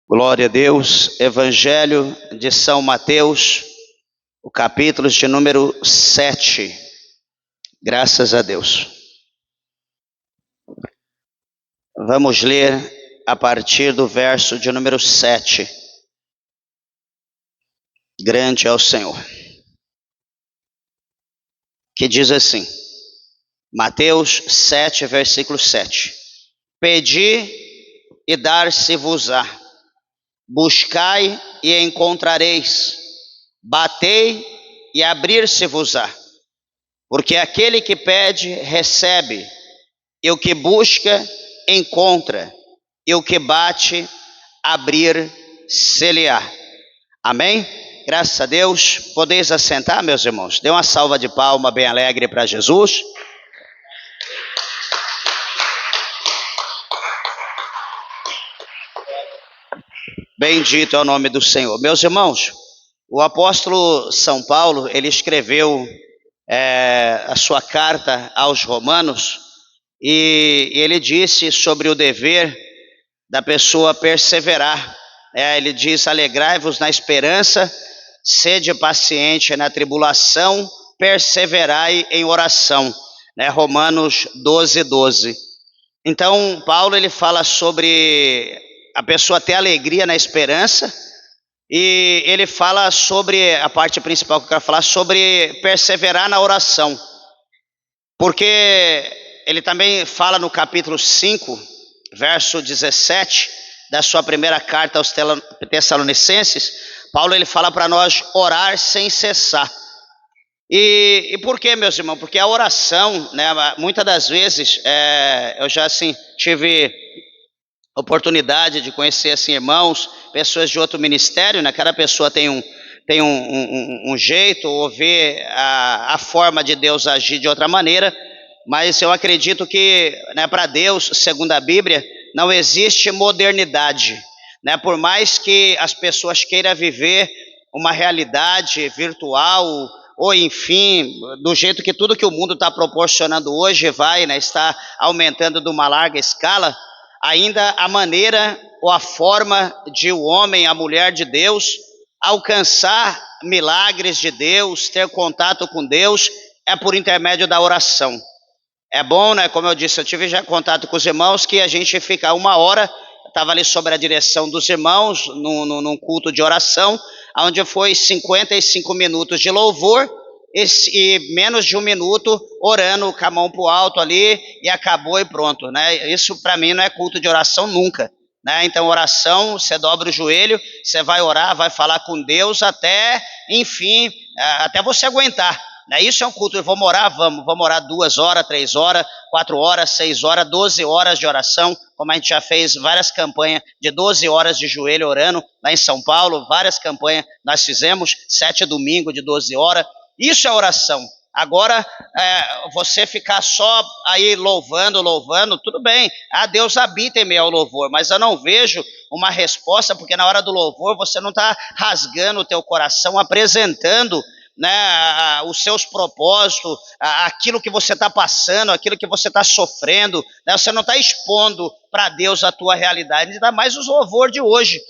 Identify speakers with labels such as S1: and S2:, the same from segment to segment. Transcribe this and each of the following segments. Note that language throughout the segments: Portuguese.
S1: Glória a Deus, Evangelho de São Mateus, o capítulo de número 7. Graças a Deus. Vamos ler a partir do verso de número 7. Grande é o Senhor. Que diz assim, Mateus 7, versículo 7. Pedi e dar-se-vos-á. Buscai e encontrareis, batei e abrir-se-vos-á. Porque aquele que pede, recebe, e o que busca, encontra, e o que bate, abrir-se-lhe-á. Amém? Graças a Deus. Podeis assentar, meus irmãos? Dê uma salva de palma bem alegre para Jesus. Bendito é o nome do Senhor. Meus irmãos, o apóstolo São Paulo, ele escreveu a sua carta aos Romanos e ele disse sobre o dever da pessoa perseverar. Ele diz, alegrai-vos na esperança, sede paciente na tribulação, perseverai em oração. Romanos 12, 12. Então, Paulo ele fala sobre a pessoa ter alegria na esperança, e ele fala sobre, a parte principal que eu quero falar, sobre perseverar na oração. Porque ele também fala no capítulo 5, verso 17, da sua primeira carta aos Tessalonicenses, Paulo ele fala para nós orar sem cessar. E por que, meus irmãos? Porque a oração, muitas das vezes, eu já assim tive oportunidade de conhecer assim irmãos, pessoas de outro ministério, cada pessoa tem um jeito, ou vê a forma de Deus agir de outra maneira, mas eu acredito que para Deus, segundo a Bíblia, não existe modernidade, por mais que as pessoas queiram viver uma realidade virtual, ou enfim, do jeito que tudo que o mundo está proporcionando hoje vai, está aumentando de uma larga escala, ainda a maneira ou a forma de o homem, a mulher de Deus, alcançar milagres de Deus, ter contato com Deus, é por intermédio da oração. É bom, como eu disse, eu tive já contato com os irmãos, que a gente fica uma hora, estava ali sob a direção dos irmãos, num culto de oração, onde foi 55 minutos de louvor, e menos de um minuto orando com a mão para o alto ali, e acabou e pronto, Isso para mim não é culto de oração nunca, Então oração, você dobra o joelho, você vai orar, vai falar com Deus até, enfim, até você aguentar, Isso é um culto. Vamos orar? Vamos orar 2 horas, 3 horas, 4 horas, 6 horas, 12 horas de oração, como a gente já fez várias campanhas de 12 horas de joelho orando, lá em São Paulo, várias campanhas nós fizemos, 7 domingos de 12 horas, isso é oração. Agora, você ficar só aí louvando, tudo bem, Deus habita em meio ao louvor, mas eu não vejo uma resposta, porque na hora do louvor você não está rasgando o teu coração, apresentando os seus propósitos, aquilo que você está passando, aquilo que você está sofrendo, você não está expondo para Deus a tua realidade, ainda mais os louvores de hoje,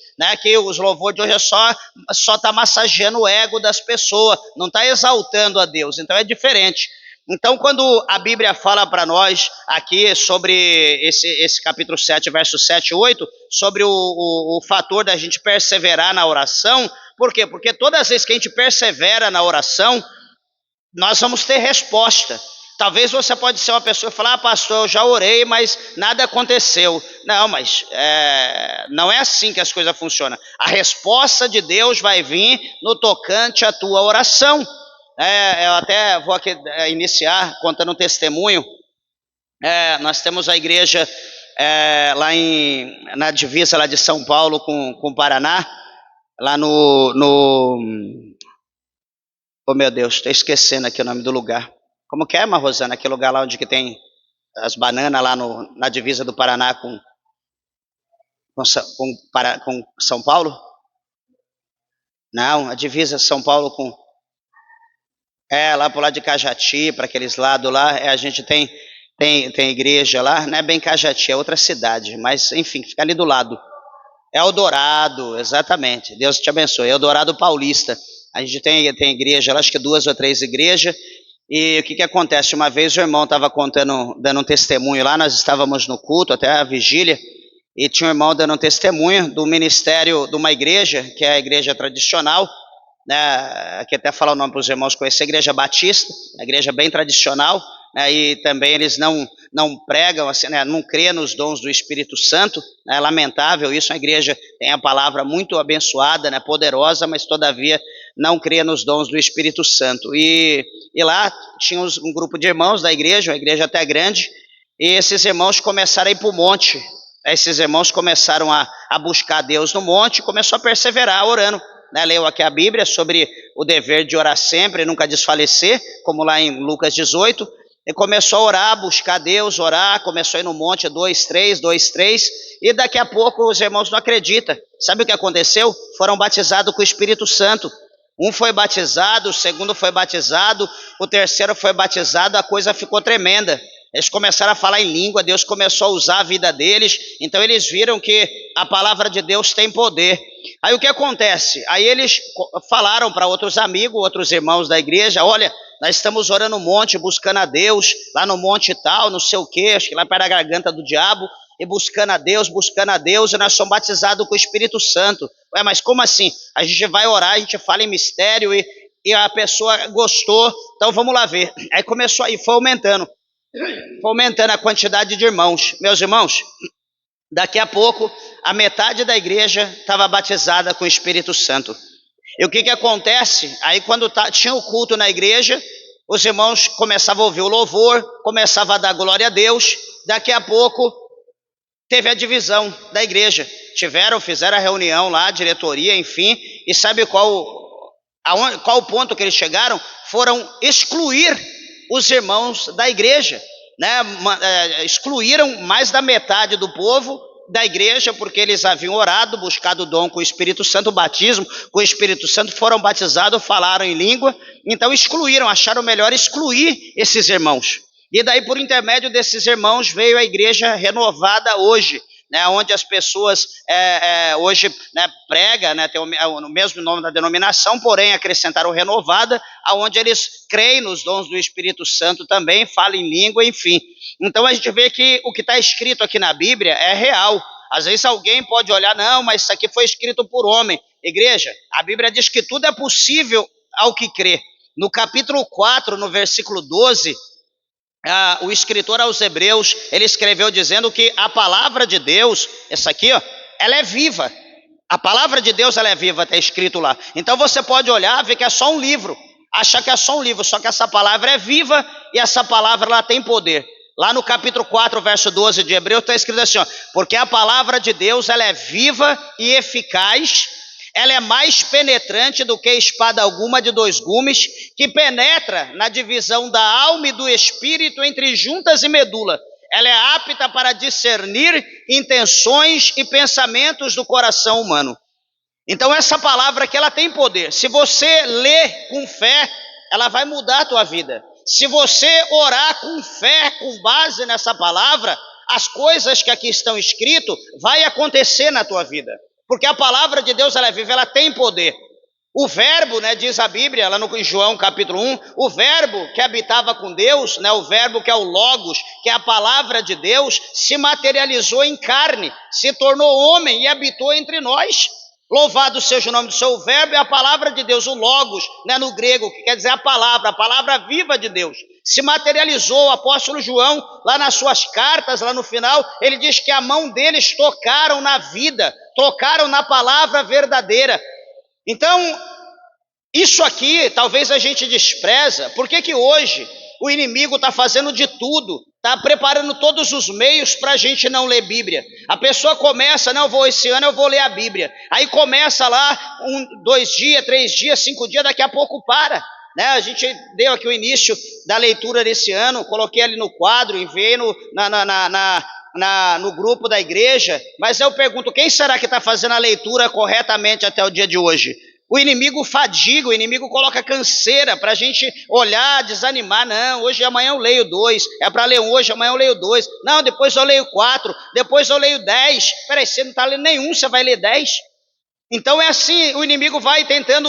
S1: que os louvores de hoje só está massageando o ego das pessoas, não está exaltando a Deus, então é diferente. Então, quando a Bíblia fala para nós aqui sobre esse capítulo 7, verso 7 e 8, sobre o fator da gente perseverar na oração, por quê? Porque todas as vezes que a gente persevera na oração, nós vamos ter resposta. Talvez você pode ser uma pessoa que fala, pastor, eu já orei, mas nada aconteceu. Não, mas não é assim que as coisas funcionam. A resposta de Deus vai vir no tocante à tua oração. Eu até vou aqui iniciar contando um testemunho. Nós temos a igreja lá na divisa lá de São Paulo com o Paraná, lá oh meu Deus, estou esquecendo aqui o nome do lugar. Como que é, Rosana? Aquele lugar lá onde que tem as bananas lá na divisa do Paraná com São Paulo? Não, a divisa São Paulo com... lá pro lado de Cajati, para aqueles lados lá, a gente tem igreja lá, não é bem Cajati, é outra cidade, mas enfim, fica ali do lado. Eldorado, exatamente. Deus te abençoe. Eldorado Paulista. A gente tem igreja, acho que 2 ou 3 igrejas. E o que acontece? Uma vez o irmão estava dando um testemunho lá, nós estávamos no culto, até a vigília, e tinha um irmão dando um testemunho do ministério de uma igreja, que é a igreja tradicional, né? Aqui até falar o nome para os irmãos conhecer, a igreja batista, a igreja bem tradicional, né? E também eles não pregam, assim, né? Não crê nos dons do Espírito Santo, né? É lamentável isso, a igreja tem a palavra muito abençoada, né? Poderosa, mas todavia não crê nos dons do Espírito Santo. E lá tinha um grupo de irmãos da igreja, uma igreja até grande, e esses irmãos começaram a ir para o monte. Esses irmãos começaram a buscar Deus no monte e começou a perseverar orando. Né? Leu aqui a Bíblia sobre o dever de orar sempre e nunca desfalecer, como lá em Lucas 18. E começou a orar, buscar Deus, orar, começou a ir no monte 2, 3, 2, 3, e daqui a pouco os irmãos não acreditam. Sabe o que aconteceu? Foram batizados com o Espírito Santo. Um foi batizado, o segundo foi batizado, o terceiro foi batizado, a coisa ficou tremenda. Eles começaram a falar em língua, Deus começou a usar a vida deles, então eles viram que a palavra de Deus tem poder. Aí o que acontece? Aí eles falaram para outros amigos, outros irmãos da igreja, olha, nós estamos orando um monte, buscando a Deus, lá no monte tal, não sei o quê, acho que lá perto da garganta do diabo, e buscando a Deus, e nós somos batizados com o Espírito Santo. Ué, mas como assim? A gente vai orar, a gente fala em mistério e a pessoa gostou, então vamos lá ver. Aí começou aí, foi aumentando a quantidade de irmãos. Meus irmãos, daqui a pouco a metade da igreja estava batizada com o Espírito Santo. E o que acontece? Aí quando tinha o culto na igreja, os irmãos começavam a ouvir o louvor, começavam a dar glória a Deus, daqui a pouco teve a divisão da igreja. Fizeram a reunião lá, a diretoria, enfim, e sabe qual o ponto que eles chegaram? Foram excluir os irmãos da igreja, né? Excluíram mais da metade do povo da igreja, porque eles haviam orado, buscado o dom com o Espírito Santo, o batismo com o Espírito Santo, foram batizados, falaram em língua, então excluíram, acharam melhor excluir esses irmãos. E daí, por intermédio desses irmãos, veio a igreja renovada hoje, né, onde as pessoas hoje, né, pregam, né, tem o mesmo nome da denominação, porém acrescentaram renovada, onde eles creem nos dons do Espírito Santo também, falam em língua, enfim. Então a gente vê que o que está escrito aqui na Bíblia é real. Às vezes alguém pode olhar, não, mas isso aqui foi escrito por homem. Igreja, a Bíblia diz que tudo é possível ao que crê. No capítulo 4, no versículo 12, o escritor aos Hebreus, ele escreveu dizendo que a palavra de Deus, essa aqui, ó, ela é viva. A palavra de Deus, ela é viva, está escrito lá. Então você pode olhar, ver que é só um livro, achar que é só um livro, só que essa palavra é viva e essa palavra ela tem poder. Lá no capítulo 4, verso 12 de Hebreus, está escrito assim, ó, porque a palavra de Deus, ela é viva e eficaz, ela é mais penetrante do que espada alguma de 2 gumes, que penetra na divisão da alma e do espírito entre juntas e medula. Ela é apta para discernir intenções e pensamentos do coração humano. Então essa palavra aqui, ela tem poder. Se você ler com fé, ela vai mudar a tua vida. Se você orar com fé, com base nessa palavra, as coisas que aqui estão escritas vai acontecer na tua vida. Porque a palavra de Deus, ela é viva, ela tem poder. O verbo, né, diz a Bíblia, lá no João capítulo 1, o verbo que habitava com Deus, né, o verbo que é o Logos, que é a palavra de Deus, se materializou em carne, se tornou homem e habitou entre nós. Louvado seja o nome do seu verbo, é a palavra de Deus, o Logos, né, no grego, que quer dizer a palavra viva de Deus. Se materializou, o apóstolo João, lá nas suas cartas, lá no final, ele diz que a mão deles tocaram na vida, tocaram na palavra verdadeira. Então, isso aqui, talvez a gente despreza. Por que hoje o inimigo está fazendo de tudo, está preparando todos os meios para a gente não ler Bíblia? A pessoa começa, esse ano eu vou ler a Bíblia. Aí começa lá 2 dias, 3 dias, 5 dias, daqui a pouco para. Né? A gente deu aqui o início da leitura desse ano, coloquei ali no quadro, enviei no grupo da igreja, mas eu pergunto, quem será que está fazendo a leitura corretamente até o dia de hoje? O inimigo fadiga, o inimigo coloca canseira para a gente olhar, desanimar. Não, hoje e amanhã eu leio 2. É para ler hoje, amanhã eu leio 2. Não, depois eu leio 4. Depois eu leio 10. Espera aí, você não está lendo nenhum, você vai ler 10? Então é assim, o inimigo vai tentando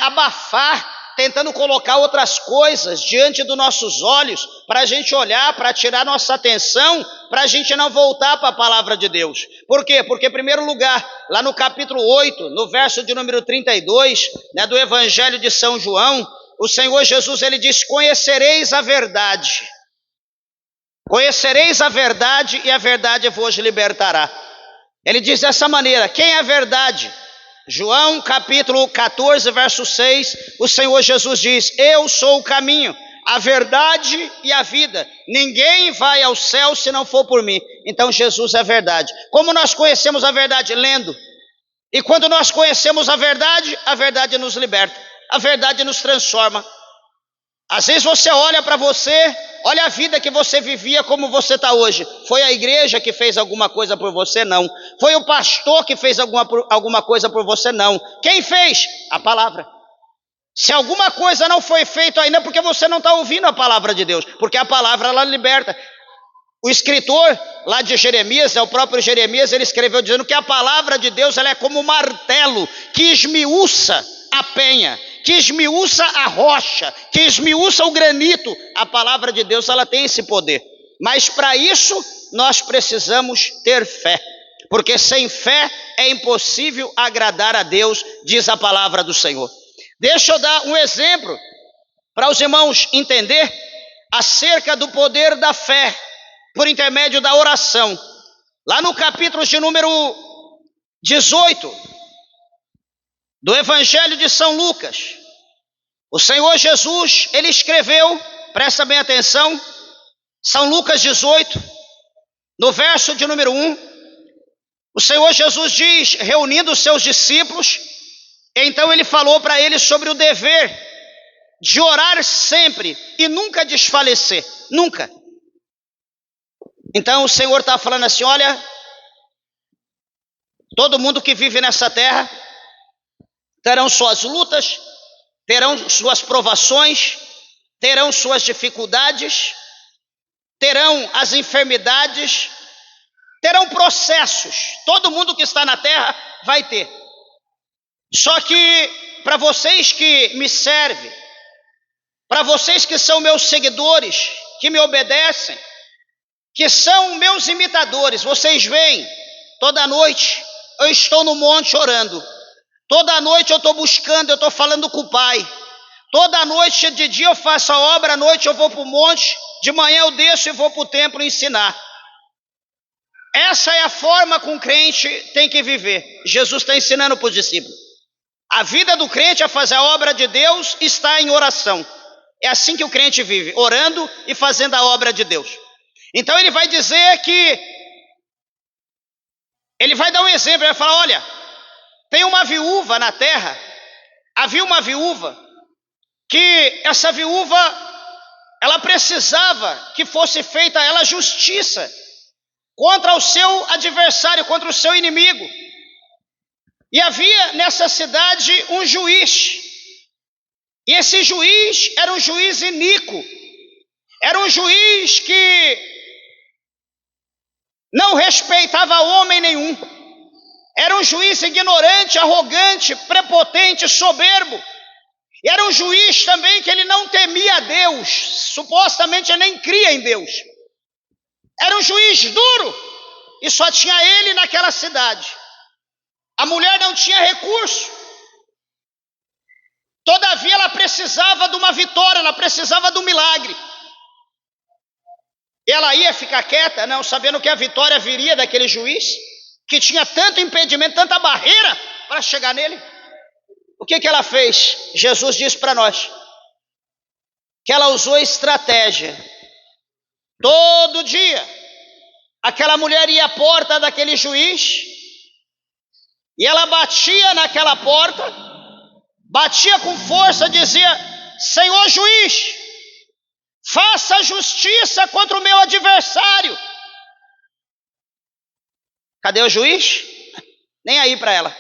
S1: abafar, tentando colocar outras coisas diante dos nossos olhos, para a gente olhar, para tirar nossa atenção, para a gente não voltar para a palavra de Deus. Por quê? Porque, em primeiro lugar, lá no capítulo 8, no verso de número 32, né, do Evangelho de São João, o Senhor Jesus, ele diz: conhecereis a verdade. Conhecereis a verdade e a verdade vos libertará. Ele diz dessa maneira: quem é a verdade? João capítulo 14, verso 6, o Senhor Jesus diz: eu sou o caminho, a verdade e a vida. Ninguém vai ao céu se não for por mim. Então Jesus é a verdade. Como nós conhecemos a verdade? Lendo. E quando nós conhecemos a verdade nos liberta. A verdade nos transforma. Às vezes você olha para você, olha a vida que você vivia, como você está hoje. Foi a igreja que fez alguma coisa por você? Não. Foi o pastor que fez alguma coisa por você? Não. Quem fez? A palavra. Se alguma coisa não foi feita ainda, é porque você não está ouvindo a palavra de Deus, porque a palavra ela liberta. O escritor lá de Jeremias, o próprio Jeremias, ele escreveu dizendo que a palavra de Deus ela é como um martelo que esmiuça a penha, que esmiuça a rocha, que esmiuça o granito. A palavra de Deus ela tem esse poder. Mas para isso nós precisamos ter fé, porque sem fé é impossível agradar a Deus, diz a palavra do Senhor. Deixa eu dar um exemplo para os irmãos entender acerca do poder da fé por intermédio da oração. Lá no capítulo de número 18 do Evangelho de São Lucas, o Senhor Jesus, ele escreveu, presta bem atenção, São Lucas 18, no verso de número 1, o Senhor Jesus diz, reunindo os seus discípulos, então ele falou para eles sobre o dever de orar sempre e nunca desfalecer, nunca. Então o Senhor está falando assim: olha, todo mundo que vive nessa terra terão suas lutas, terão suas provações, terão suas dificuldades, terão as enfermidades, terão processos. Todo mundo que está na terra vai ter. Só que para vocês que me servem, para vocês que são meus seguidores, que me obedecem, que são meus imitadores, vocês veem, toda noite eu estou no monte orando, toda noite eu estou buscando, eu estou falando com o Pai, toda noite, de dia eu faço a obra, à noite eu vou para o monte, de manhã eu desço e vou para o templo ensinar. Essa é a forma que um crente tem que viver. Jesus está ensinando para os discípulos. A vida do crente a fazer a obra de Deus está em oração. É assim que o crente vive, orando e fazendo a obra de Deus. Então ele vai dizer que, ele vai dar um exemplo, ele vai falar: olha, tem uma viúva na terra, havia uma viúva, que essa viúva, ela precisava que fosse feita a ela justiça contra o seu adversário, contra o seu inimigo. E havia nessa cidade um juiz, e esse juiz era um juiz iníquo, era um juiz que não respeitava homem nenhum, era um juiz ignorante, arrogante, prepotente, soberbo, e era um juiz também que ele não temia a Deus, supostamente ele nem cria em Deus, era um juiz duro, e só tinha ele naquela cidade. A mulher não tinha recurso, todavia ela precisava de uma vitória, ela precisava de um milagre. Ela ia ficar quieta? Não, sabendo que a vitória viria daquele juiz, que tinha tanto impedimento, tanta barreira para chegar nele. O que ela fez? Jesus diz para nós que ela usou estratégia. Todo dia, aquela mulher ia à porta daquele juiz, e ela batia naquela porta, batia com força, dizia: Senhor juiz, faça justiça contra o meu adversário. Cadê o juiz? Nem aí para ela.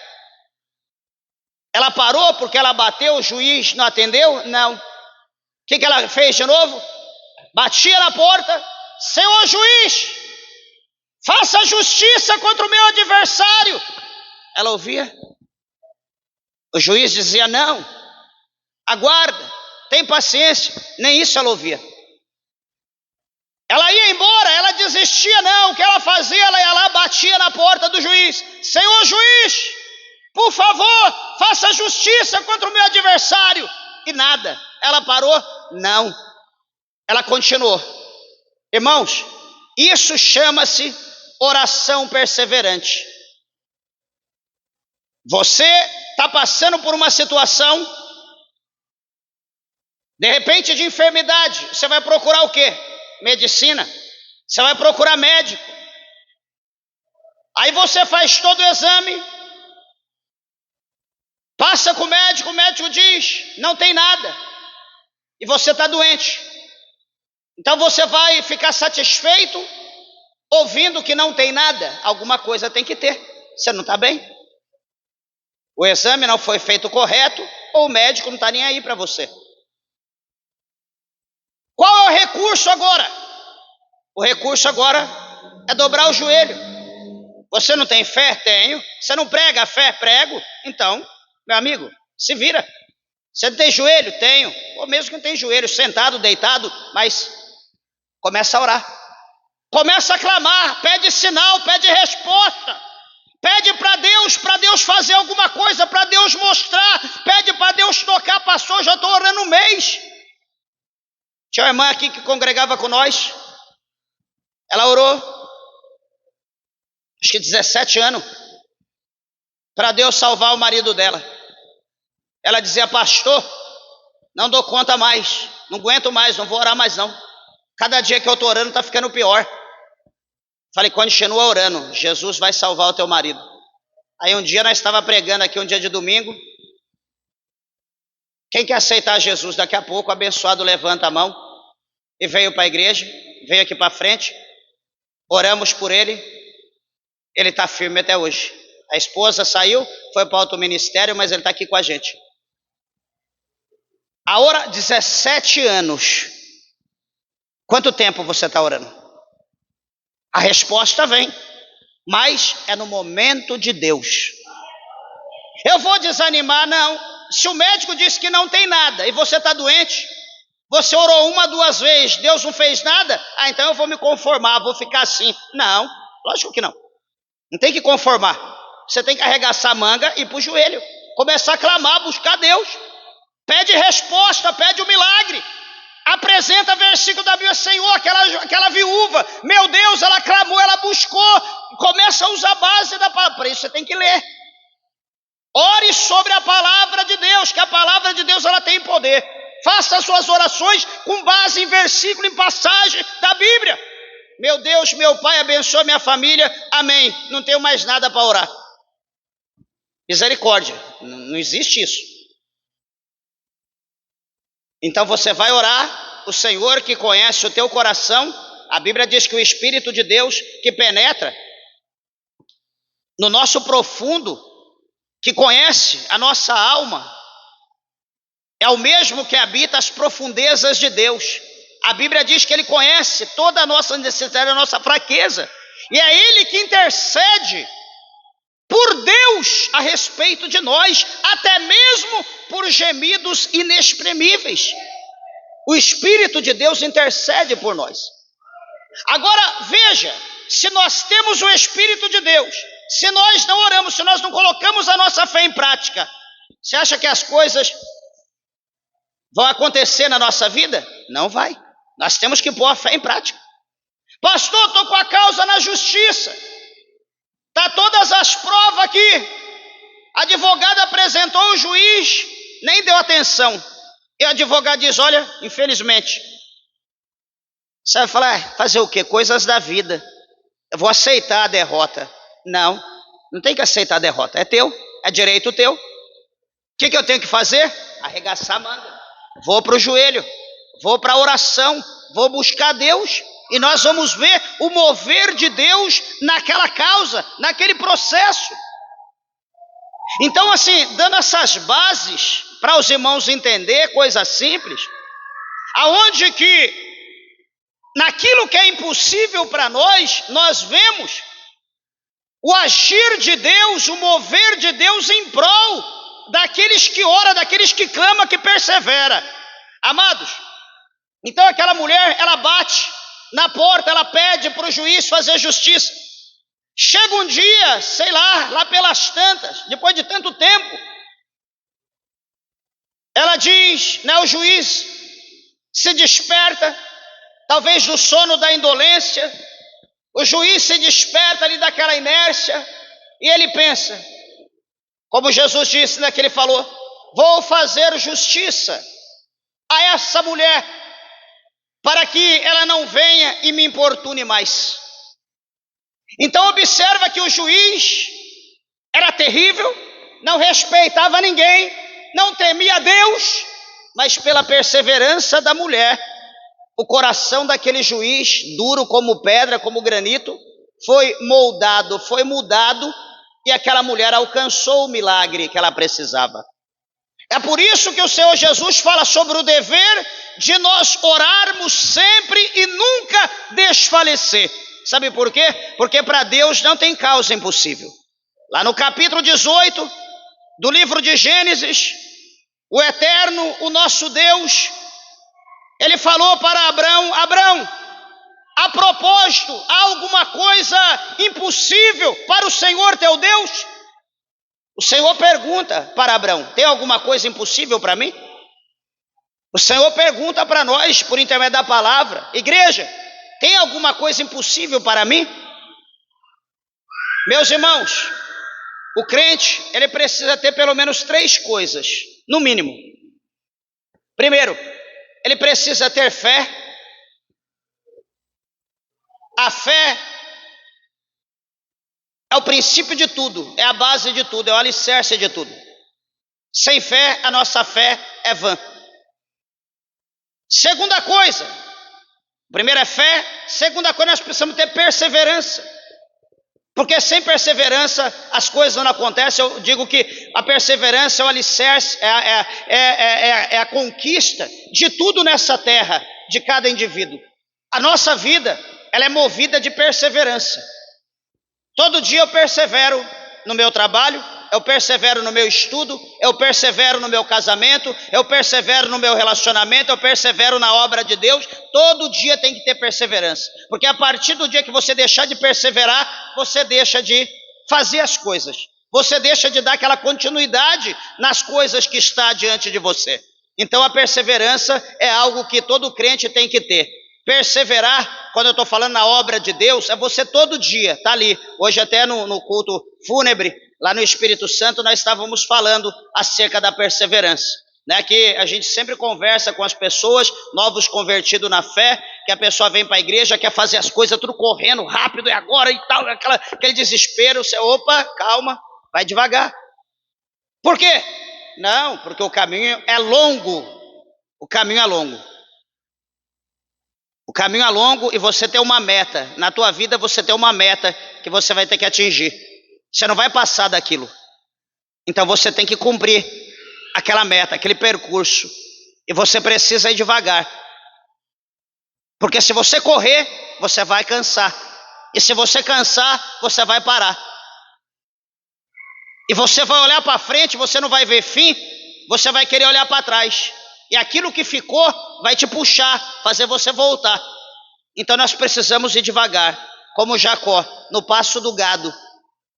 S1: Ela parou porque ela bateu, o juiz não atendeu? Não. O que ela fez de novo? Batia na porta: Senhor juiz, faça justiça contra o meu adversário. Ela ouvia. O juiz dizia: não, aguarda, tem paciência. Nem isso ela ouvia. Ela ia embora, ela desistia. Não, o que ela fazia? Ela ia lá, batia na porta do juiz: Senhor juiz, por favor, faça justiça contra o meu adversário. E nada. Ela parou? Não. Ela continuou. Irmãos, isso chama-se oração perseverante. Você está passando por uma situação, de repente, de enfermidade. Você vai procurar o quê? Medicina. Você vai procurar médico. Aí você faz todo o exame, passa com o médico diz: não tem nada. E você está doente. Então você vai ficar satisfeito ouvindo que não tem nada? Alguma coisa tem que ter. Você não está bem? O exame não foi feito correto, ou o médico não está nem aí para você. Qual é o recurso agora? O recurso agora é dobrar o joelho. Você não tem fé? Tenho. Você não prega a fé? Prego. Então, meu amigo, se vira. Você não tem joelho? Tenho. Ou mesmo que não tem joelho, sentado, deitado, mas começa a orar. Começa a clamar, pede sinal, pede resposta. Pede para Deus fazer alguma coisa, para Deus mostrar. Pede para Deus tocar. Pastor, já estou orando um mês. Tinha uma irmã aqui que congregava com nós. Ela orou, acho que 17 anos, para Deus salvar o marido dela. Ela dizia: pastor, não dou conta mais, não aguento mais, não vou orar mais não. Cada dia que eu estou orando está ficando pior. Falei: continua orando, Jesus vai salvar o teu marido. Aí um dia nós estávamos pregando aqui, um dia de domingo. Quem quer aceitar Jesus daqui a pouco, abençoado, levanta a mão. E veio para a igreja, veio aqui para frente. Oramos por ele. Ele está firme até hoje. A esposa saiu, foi para outro ministério, mas ele está aqui com a gente. A hora 17 anos. Quanto tempo você está orando? A resposta vem, mas é no momento de Deus. Eu vou desanimar? Não. Se o médico disse que não tem nada e você está doente, você orou 1, 2 vezes, Deus não fez nada, então eu vou me conformar, vou ficar assim. Não, lógico que não. Não tem que conformar. Você tem que arregaçar a manga e ir para o joelho. Começar a clamar, buscar Deus. Pede resposta, pede o milagre. Apresenta versículo da Bíblia: Senhor, aquela viúva, meu Deus, ela clamou, ela buscou. Começa a usar a base da palavra. Para isso você tem que ler. Ore sobre a palavra de Deus, que a palavra de Deus ela tem poder. Faça as suas orações com base em versículo, em passagem da Bíblia. Meu Deus, meu Pai, abençoa minha família. Amém. Não tenho mais nada para orar. Misericórdia. Não existe isso. Então você vai orar, o Senhor que conhece o teu coração. A Bíblia diz que o Espírito de Deus que penetra no nosso profundo, que conhece a nossa alma, é o mesmo que habita as profundezas de Deus. A Bíblia diz que Ele conhece toda a nossa necessidade, a nossa fraqueza. E é Ele que intercede por Deus a respeito de nós, até mesmo por gemidos inexprimíveis. O Espírito de Deus intercede por nós. Agora veja, se nós temos o Espírito de Deus, se nós não oramos, se nós não colocamos a nossa fé em prática, você acha que as coisas vão acontecer na nossa vida? Não vai. Nós temos que pôr a fé em prática. Pastor, estou com a causa na justiça. Está todas as provas aqui. Advogado apresentou, o juiz nem deu atenção. E o advogado diz: olha, infelizmente. Você vai falar: fazer o quê? Coisas da vida. Eu vou aceitar a derrota. Não, não tem que aceitar a derrota. É teu, é direito teu. O que eu tenho que fazer? Arregaçar a manga. Vou para o joelho, vou para a oração, vou buscar Deus. E nós vamos ver o mover de Deus naquela causa, naquele processo. Então, assim, dando essas bases para os irmãos entender, coisa simples, aonde que naquilo que é impossível para nós vemos o agir de Deus, o mover de Deus em prol daqueles que oram, daqueles que clamam, que persevera. Amados, então aquela mulher, ela bate na porta, ela pede para o juiz fazer justiça. Chega um dia, sei lá pelas tantas, depois de tanto tempo, ela diz, né, o juiz se desperta, talvez do sono da indolência, o juiz se desperta ali daquela inércia, e ele pensa, como Jesus disse, né, que ele falou, vou fazer justiça a essa mulher, para que ela não venha e me importune mais. Então observa que o juiz era terrível, não respeitava ninguém, não temia Deus, mas pela perseverança da mulher, o coração daquele juiz, duro como pedra, como granito, foi moldado, foi mudado, e aquela mulher alcançou o milagre que ela precisava. É por isso que o Senhor Jesus fala sobre o dever de nós orarmos sempre e nunca desfalecer. Sabe por quê? Porque para Deus não tem causa impossível. Lá no capítulo 18 do livro de Gênesis, o Eterno, o nosso Deus, ele falou para Abrão, Abrão, a propósito, há alguma coisa impossível para o Senhor teu Deus? O Senhor pergunta para Abrão, tem alguma coisa impossível para mim? O Senhor pergunta para nós, por intermédio da palavra, igreja, tem alguma coisa impossível para mim? Meus irmãos, o crente, ele precisa ter pelo menos 3 coisas, no mínimo. Primeiro, ele precisa ter fé. A fé é o princípio de tudo, é a base de tudo, é o alicerce de tudo. Sem fé, a nossa fé é vã. Segunda coisa, primeiro é fé, segunda coisa, nós precisamos ter perseverança. Porque sem perseverança as coisas não acontecem. Eu digo que a perseverança é o alicerce, é a conquista de tudo nessa terra, de cada indivíduo. A nossa vida, ela é movida de perseverança. Todo dia eu persevero no meu trabalho, eu persevero no meu estudo, eu persevero no meu casamento, eu persevero no meu relacionamento, eu persevero na obra de Deus. Todo dia tem que ter perseverança, porque a partir do dia que você deixar de perseverar, você deixa de fazer as coisas, você deixa de dar aquela continuidade nas coisas que está diante de você. Então a perseverança é algo que todo crente tem que ter. Perseverar, quando eu estou falando na obra de Deus, é você todo dia, está ali. Hoje até no culto fúnebre, lá no Espírito Santo, nós estávamos falando acerca da perseverança, né? Que a gente sempre conversa com as pessoas, novos convertidos na fé, que a pessoa vem para a igreja, quer fazer as coisas tudo correndo, rápido, e agora e tal, aquele desespero, você, opa, calma, vai devagar. Por quê? Não, porque o caminho é longo, o caminho é longo. O caminho é longo e você tem uma meta. Na tua vida você tem uma meta que você vai ter que atingir. Você não vai passar daquilo. Então você tem que cumprir aquela meta, aquele percurso. E você precisa ir devagar. Porque se você correr, você vai cansar. E se você cansar, você vai parar. E você vai olhar para frente, você não vai ver fim, você vai querer olhar para trás. E aquilo que ficou vai te puxar, fazer você voltar. Então nós precisamos ir devagar, como Jacó, no passo do gado.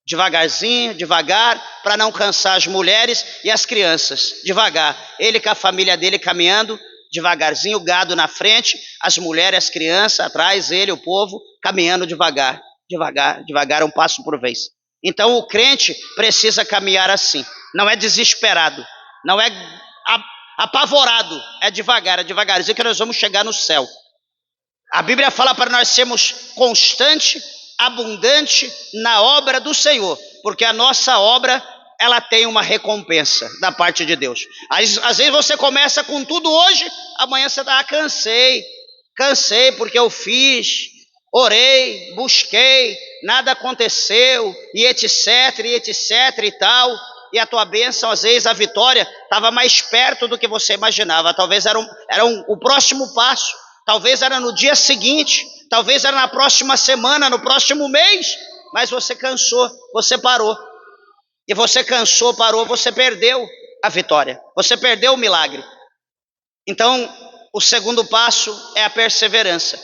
S1: Devagarzinho, devagar, para não cansar as mulheres e as crianças. Devagar, ele com a família dele caminhando, devagarzinho, o gado na frente, as mulheres, as crianças atrás, ele, o povo, caminhando devagar, devagar, devagar, um passo por vez. Então o crente precisa caminhar assim, não é desesperado, não é apavorado, é devagarzinho que nós vamos chegar no céu. A Bíblia fala para nós sermos constante, abundante na obra do Senhor, porque a nossa obra, ela tem uma recompensa da parte de Deus. Às vezes você começa com tudo hoje, amanhã você está, cansei porque eu fiz, orei, busquei, nada aconteceu, e etc e tal. e a tua bênção, às vezes a vitória estava mais perto do que você imaginava. Talvez era o próximo passo, talvez era no dia seguinte, talvez era na próxima semana, no próximo mês, mas você cansou, você parou. E você cansou, parou, você perdeu a vitória, você perdeu o milagre. Então, o segundo passo é a perseverança,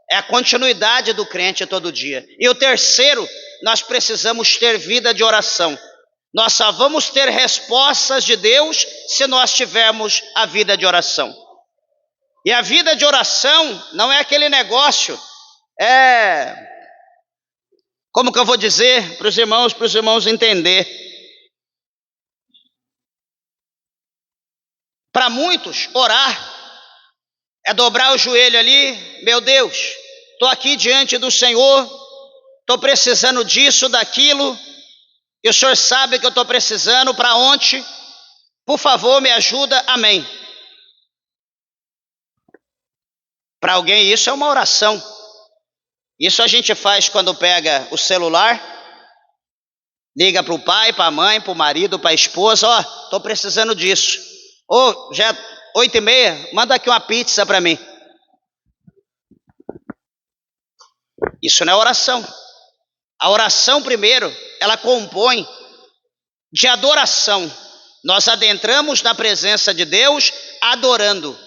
S1: é a continuidade do crente todo dia. E o terceiro, nós precisamos ter vida de oração. Nós só vamos ter respostas de Deus se nós tivermos a vida de oração. E a vida de oração não é aquele negócio, como que eu vou dizer para os irmãos entender? Para muitos, orar é dobrar o joelho ali, meu Deus, estou aqui diante do Senhor, estou precisando disso, daquilo, e o Senhor sabe que eu estou precisando, para ontem, por favor me ajuda, amém. Para alguém isso é uma oração. Isso a gente faz quando pega o celular, liga para o pai, para a mãe, para o marido, para a esposa, estou precisando disso. Já é 8h30, manda aqui uma pizza para mim. Isso não é oração. A oração primeiro, ela compõe de adoração. Nós adentramos na presença de Deus adorando.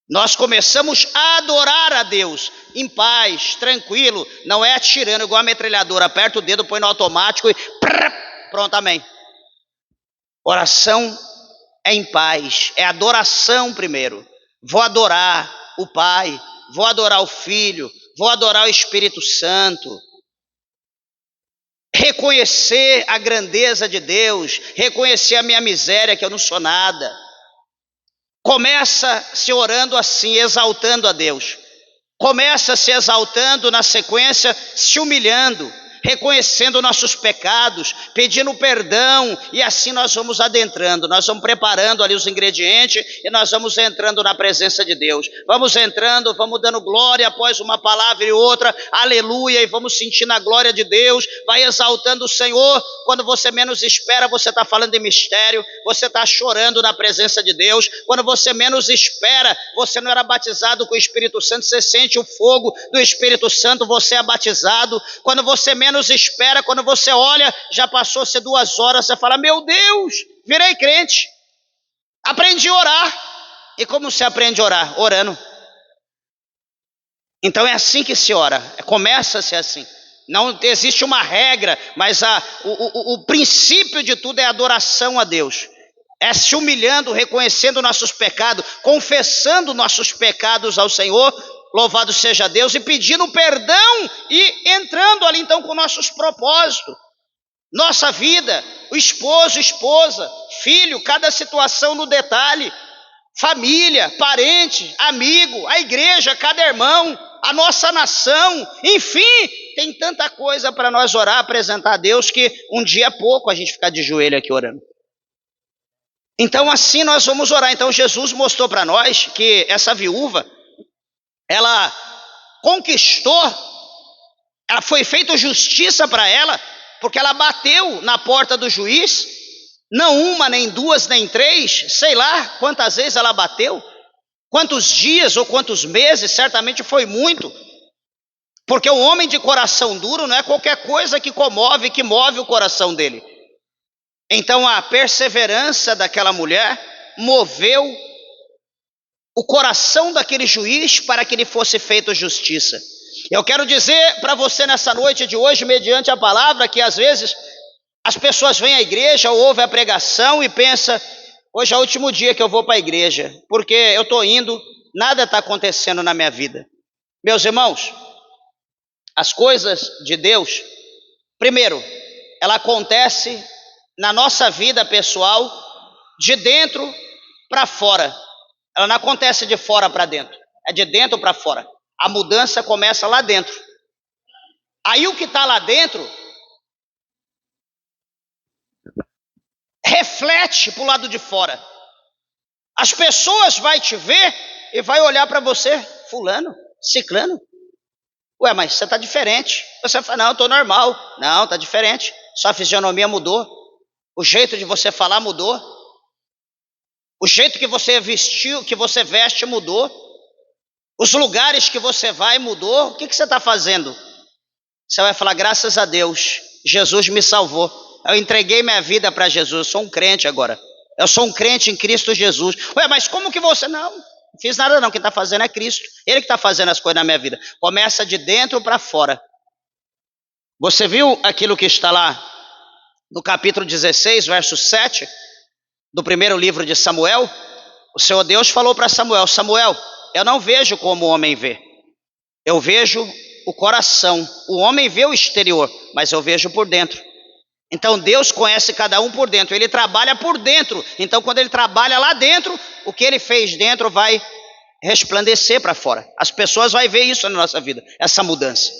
S1: Nós começamos a adorar a Deus em paz, tranquilo, não é atirando igual a metralhadora, aperta o dedo, põe no automático e pronto, amém. Oração é em paz, é adoração primeiro. Vou adorar o Pai, vou adorar o Filho, vou adorar o Espírito Santo. Reconhecer a grandeza de Deus, reconhecer a minha miséria, que eu não sou nada. Começa se orando assim, exaltando a Deus. Começa se exaltando, na sequência, se humilhando, reconhecendo nossos pecados, pedindo perdão, e assim nós vamos adentrando, nós vamos preparando ali os ingredientes e nós vamos entrando na presença de Deus. Vamos entrando, vamos dando glória após uma palavra e outra, aleluia, e vamos sentindo a glória de Deus, vai exaltando o Senhor. Quando você menos espera, você está falando de mistério, você está chorando na presença de Deus. Quando você menos espera, você não era batizado com o Espírito Santo, você sente o fogo do Espírito Santo, você é batizado. Quando você menos espera, quando você olha, já passou-se 2 horas, você fala, meu Deus, virei crente, aprendi a orar. E como se aprende a orar? Orando. Então é assim que se ora, começa-se assim. Não existe uma regra, mas o princípio de tudo é adoração a Deus. É se humilhando, reconhecendo nossos pecados, confessando nossos pecados ao Senhor, louvado seja Deus, e pedindo perdão e entrando ali então com nossos propósitos, nossa vida, o esposo, esposa, filho, cada situação no detalhe, família, parente, amigo, a igreja, cada irmão, a nossa nação, enfim, tem tanta coisa para nós orar, apresentar a Deus, que um dia é pouco a gente ficar de joelho aqui orando. Então assim nós vamos orar. Então Jesus mostrou para nós que essa viúva, ela conquistou, ela foi feita justiça para ela, porque ela bateu na porta do juiz, não uma, nem duas, nem três, sei lá quantas vezes ela bateu, quantos dias ou quantos meses, certamente foi muito, porque o homem de coração duro não é qualquer coisa que comove, que move o coração dele. Então a perseverança daquela mulher moveu o coração daquele juiz para que lhe fosse feita justiça. Eu quero dizer para você nessa noite de hoje, mediante a palavra, que às vezes as pessoas vêm à igreja ou ouvem a pregação e pensam, hoje é o último dia que eu vou para a igreja, porque eu estou indo, nada está acontecendo na minha vida. Meus irmãos, as coisas de Deus, primeiro, ela acontece na nossa vida pessoal, de dentro para fora. Ela não acontece de fora para dentro, é de dentro para fora. A mudança começa lá dentro. Aí o que está lá dentro reflete para o lado de fora. As pessoas vão te ver e vai olhar para você, fulano, ciclano. Ué, mas você está diferente. Você fala, não, eu estou normal. Não, está diferente. Sua fisionomia mudou. O jeito de você falar mudou. O jeito que você vestiu, que você veste mudou. Os lugares que você vai mudou. O que você está fazendo? Você vai falar, graças a Deus, Jesus me salvou. Eu entreguei minha vida para Jesus, eu sou um crente agora. Eu sou um crente em Cristo Jesus. Ué, mas como que você... Não fiz nada não, quem está fazendo é Cristo. Ele que está fazendo as coisas na minha vida. Começa de dentro para fora. Você viu aquilo que está lá no capítulo 16, verso 7, do primeiro livro de Samuel? O Senhor Deus falou para Samuel, Samuel, eu não vejo como o homem vê. Eu vejo o coração. O homem vê o exterior, mas eu vejo por dentro. Então Deus conhece cada um por dentro. Ele trabalha por dentro. Então quando ele trabalha lá dentro, o que ele fez dentro vai resplandecer para fora. As pessoas vão ver isso na nossa vida, essa mudança.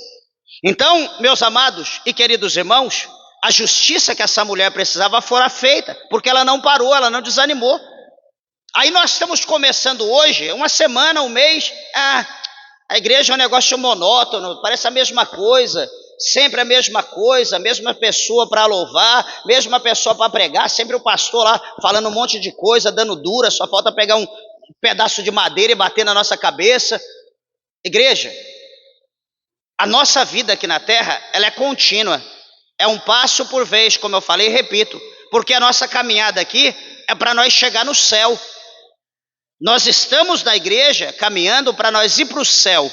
S1: Então, meus amados e queridos irmãos, a justiça que essa mulher precisava fora feita, porque ela não parou, ela não desanimou. Aí nós estamos começando hoje, uma semana, um mês, a igreja é um negócio monótono, parece a mesma coisa, sempre a mesma coisa, mesma pessoa para louvar, mesma pessoa para pregar, sempre o pastor lá falando um monte de coisa, dando dura, só falta pegar um pedaço de madeira e bater na nossa cabeça. Igreja, a nossa vida aqui na terra, ela é contínua, é um passo por vez, como eu falei e repito, porque a nossa caminhada aqui é para nós chegar no céu. Nós estamos na igreja caminhando para nós ir para o céu.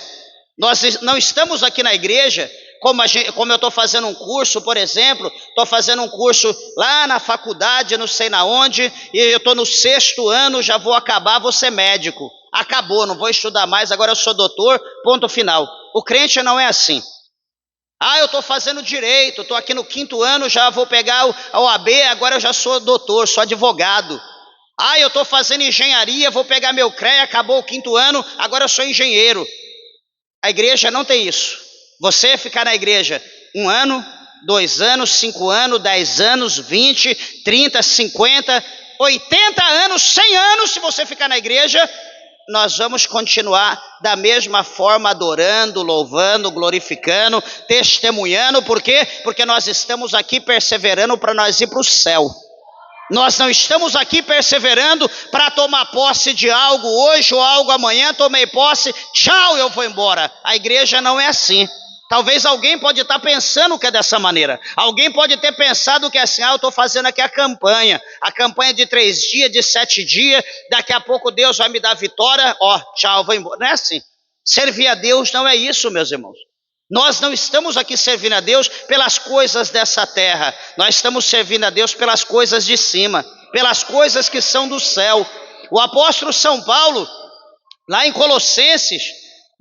S1: Nós não estamos aqui na igreja como eu estou fazendo um curso, por exemplo, estou fazendo um curso lá na faculdade, não sei na onde, e eu estou no 6º ano, já vou acabar, vou ser médico. Acabou, não vou estudar mais, agora eu sou doutor, ponto final. O crente não é assim. Eu estou fazendo direito, estou aqui no 5º ano, já vou pegar a OAB, agora eu já sou doutor, sou advogado. Eu estou fazendo engenharia, vou pegar meu CREA, acabou o 5º ano, agora eu sou engenheiro. A igreja não tem isso. Você ficar na igreja 1 ano, 2 anos, 5 anos, 10 anos, 20, 30, 50, 80 anos, 100 anos, se você ficar na igreja, nós vamos continuar da mesma forma, adorando, louvando, glorificando, testemunhando. Por quê? Porque nós estamos aqui perseverando para nós ir para o céu. Nós não estamos aqui perseverando para tomar posse de algo hoje ou algo amanhã, tomei posse, tchau, eu vou embora. A igreja não é assim. Talvez alguém pode estar pensando que é dessa maneira. Alguém pode ter pensado que é assim, eu estou fazendo aqui a campanha de 3 dias, de 7 dias, daqui a pouco Deus vai me dar vitória, tchau, vou embora. Não é assim. Servir a Deus não é isso, meus irmãos. Nós não estamos aqui servindo a Deus pelas coisas dessa terra. Nós estamos servindo a Deus pelas coisas de cima, pelas coisas que são do céu. O apóstolo São Paulo, lá em Colossenses,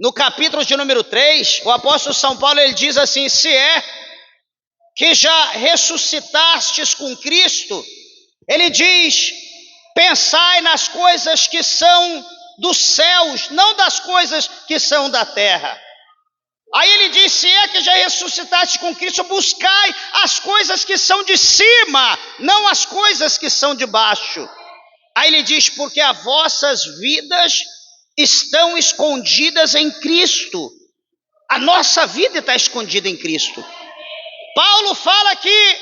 S1: no capítulo de número 3, o apóstolo São Paulo, ele diz assim, se é que já ressuscitastes com Cristo, ele diz, pensai nas coisas que são dos céus, não das coisas que são da terra. Aí ele diz, se é que já ressuscitaste com Cristo, buscai as coisas que são de cima, não as coisas que são de baixo. Aí ele diz, porque as vossas vidas estão escondidas em Cristo. A nossa vida está escondida em Cristo. Paulo fala que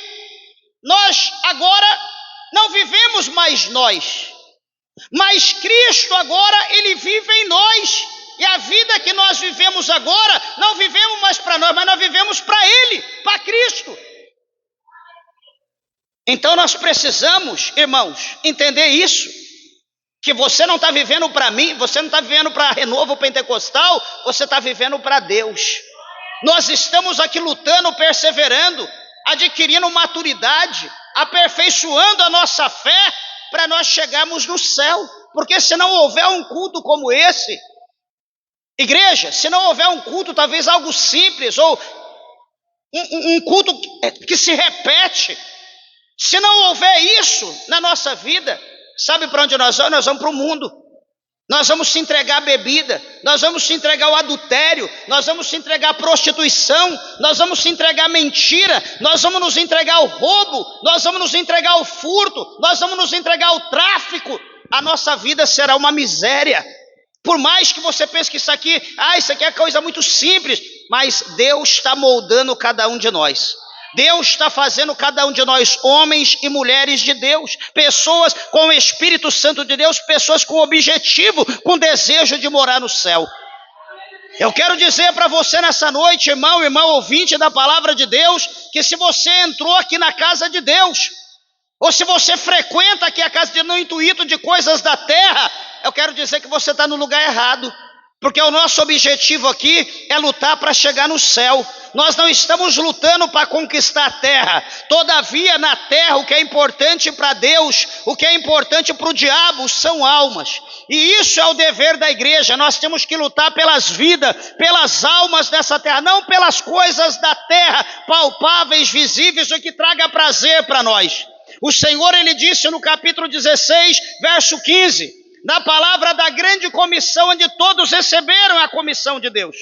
S1: nós agora não vivemos mais nós, mas Cristo agora, ele vive em nós. E a vida que nós vivemos agora, não vivemos mais para nós, mas nós vivemos para Ele, para Cristo. Então nós precisamos, irmãos, entender isso. Que você não está vivendo para mim, você não está vivendo para Renovo Pentecostal, você está vivendo para Deus. Nós estamos aqui lutando, perseverando, adquirindo maturidade, aperfeiçoando a nossa fé para nós chegarmos no céu. Porque se não houver um culto como esse, igreja, se não houver um culto, talvez algo simples, ou um culto que se repete, se não houver isso na nossa vida, sabe para onde nós vamos? Nós vamos para o mundo. Nós vamos se entregar à bebida, nós vamos se entregar ao adultério, nós vamos se entregar à prostituição, nós vamos se entregar à mentira, nós vamos nos entregar ao roubo, nós vamos nos entregar ao furto, nós vamos nos entregar ao tráfico. A nossa vida será uma miséria. Por mais que você pense que isso aqui é coisa muito simples, mas Deus está moldando cada um de nós. Deus está fazendo cada um de nós homens e mulheres de Deus, pessoas com o Espírito Santo de Deus, pessoas com objetivo, com desejo de morar no céu. Eu quero dizer para você nessa noite, irmão, irmã ouvinte da palavra de Deus, que se você entrou aqui na casa de Deus, ou se você frequenta aqui a casa de Deus no intuito de coisas da terra, eu quero dizer que você está no lugar errado. Porque o nosso objetivo aqui é lutar para chegar no céu. Nós não estamos lutando para conquistar a terra. Todavia, na terra, o que é importante para Deus, o que é importante para o diabo, são almas. E isso é o dever da igreja. Nós temos que lutar pelas vidas, pelas almas dessa terra, não pelas coisas da terra, palpáveis, visíveis, o que traga prazer para nós. O Senhor, Ele disse no capítulo 16, verso 15... na palavra da grande comissão, onde todos receberam a comissão de Deus.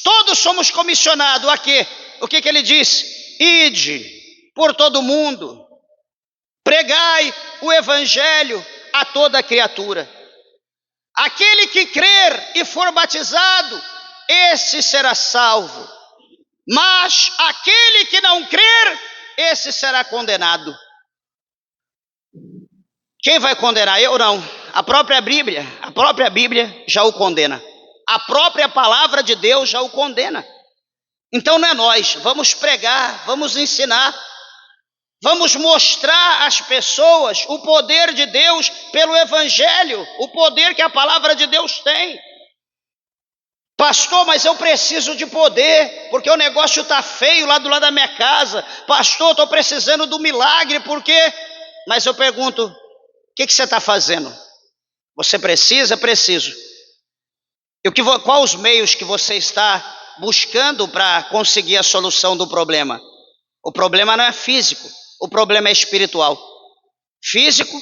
S1: Todos somos comissionados a quê? O que ele diz? Ide por todo mundo, pregai o evangelho a toda criatura. Aquele que crer e for batizado, esse será salvo. Mas aquele que não crer, esse será condenado. Quem vai condenar? Eu não. A própria Bíblia já o condena. A própria palavra de Deus já o condena. Então não é nós. Vamos pregar, vamos ensinar, vamos mostrar às pessoas o poder de Deus pelo evangelho, o poder que a palavra de Deus tem. Pastor, mas eu preciso de poder, porque o negócio está feio lá do lado da minha casa. Pastor, estou precisando do milagre, porque... Mas eu pergunto, o que você está fazendo? Você precisa? Preciso. E qual os meios que você está buscando para conseguir a solução do problema? O problema não é físico, o problema é espiritual. Físico,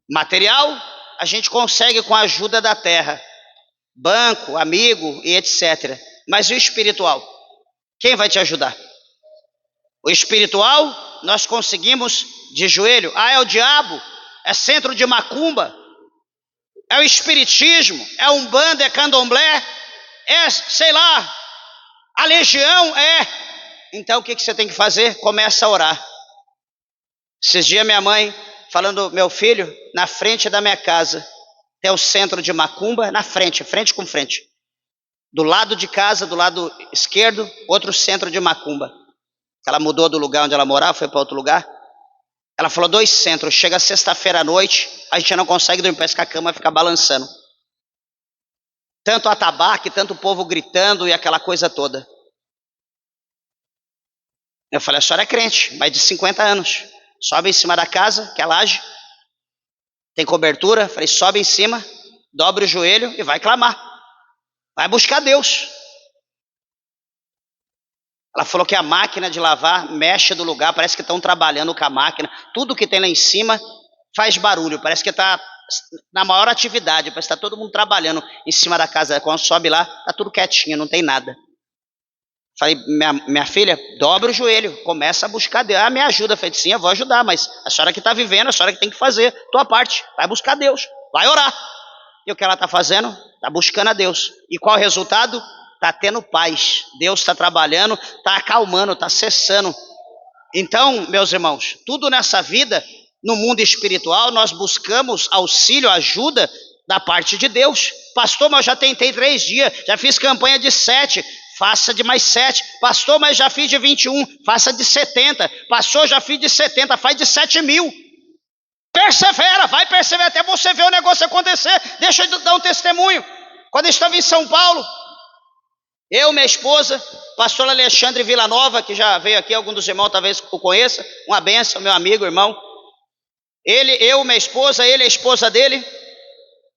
S1: material, a gente consegue com a ajuda da terra. Banco, amigo e etc. Mas e o espiritual? Quem vai te ajudar? O espiritual, nós conseguimos de joelho. Ah, é o diabo? É centro de macumba? É o espiritismo? É umbanda? É candomblé? É, sei lá, a legião? É. Então o que você tem que fazer? Começa a orar. Esses dias minha mãe falando, meu filho, na frente da minha casa tem o centro de macumba, na frente, frente com frente. Do lado de casa, do lado esquerdo, outro centro de macumba. Ela mudou do lugar onde ela morava, foi para outro lugar. Ela falou 2 centros, chega sexta-feira à noite, a gente não consegue dormir, parece que a cama fica balançando. Tanto atabaque, tanto o povo gritando e aquela coisa toda. Eu falei, a senhora é crente, mais de 50 anos. Sobe em cima da casa, que é laje. Tem cobertura, falei, sobe em cima, dobra o joelho e vai clamar. Vai buscar Deus. Ela falou que a máquina de lavar mexe do lugar, parece que estão trabalhando com a máquina. Tudo que tem lá em cima faz barulho, parece que está na maior atividade, parece que está todo mundo trabalhando em cima da casa. Quando sobe lá, está tudo quietinho, não tem nada. Falei, minha filha, dobra o joelho, começa a buscar Deus. Ah, me ajuda. Falei, sim, eu vou ajudar, mas a senhora que está vivendo, a senhora que tem que fazer a tua parte. Vai buscar Deus, vai orar. E o que ela está fazendo? Está buscando a Deus. E qual é o resultado? Está tendo paz. Deus está trabalhando, está acalmando, está cessando. Então, meus irmãos, tudo nessa vida, no mundo espiritual, nós buscamos auxílio, ajuda da parte de Deus. Pastor, mas eu já tentei 3 dias, já fiz campanha de 7, faça de mais 7. Pastor, mas já fiz de 21, faça de 70. Pastor, já fiz de 70, faz de 7.000. Persevera, vai perseverar até você ver o negócio acontecer. Deixa eu dar um testemunho. Quando eu estava em São Paulo, eu, minha esposa, pastor Alexandre Villanova, que já veio aqui, algum dos irmãos talvez o conheça, uma bênção, meu amigo, irmão. Eu, minha esposa, ele, a esposa dele,